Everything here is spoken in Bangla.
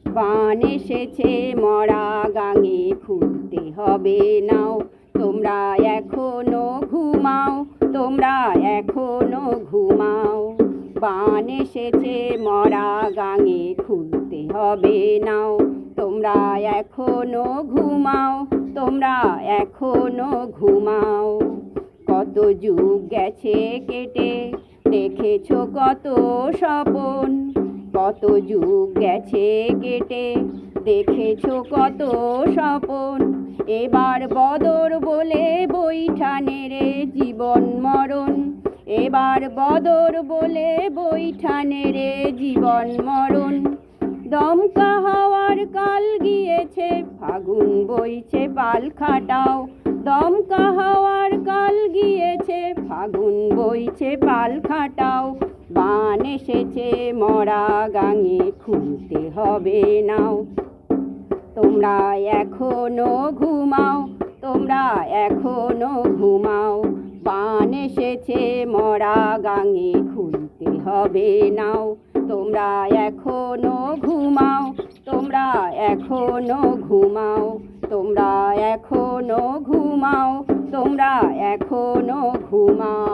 বান এসেছে মরা গাঙে, খুলতে হবে নাও। তোমরা এখনো ঘুমাও, তোমরা এখনো ঘুমাও। বান এসেছে মরা গাঙে, খুলতে হবে নাও। তোমরা এখনো ঘুমাও, তোমরা এখনো ঘুমাও। কত যুগ গেছে কেটে, দেখেছো কত স্বপন। কত যুগ গেছে কেটে, দেখেছো কত স্বপন। এবার বদর বলে বৈঠা নেড়ে জীবন মরণ। এবার বদর বলে বৈঠা নেড়ে জীবন মরণ। দমকা হাওয়ার কাল গিয়েছে, ফাগুন বইছে পাল খাটাও। দমকা হাওয়ার কাল গিয়েছে, ফাগুন বইছে পাল খাটাও। বান এসেছে মরা গাঙে, খুলতে হবে নাও। তোমরা এখনো ঘুমাও, তোমরা এখনো ঘুমাও। বান এসেছে মরা গাঙে, খুলতে হবে নাও। তোমরা এখনো ঘুমাও, তোমরা এখনো ঘুমাও। তোমরা এখনো ঘুমাও, তোমরা এখনো ঘুমাও।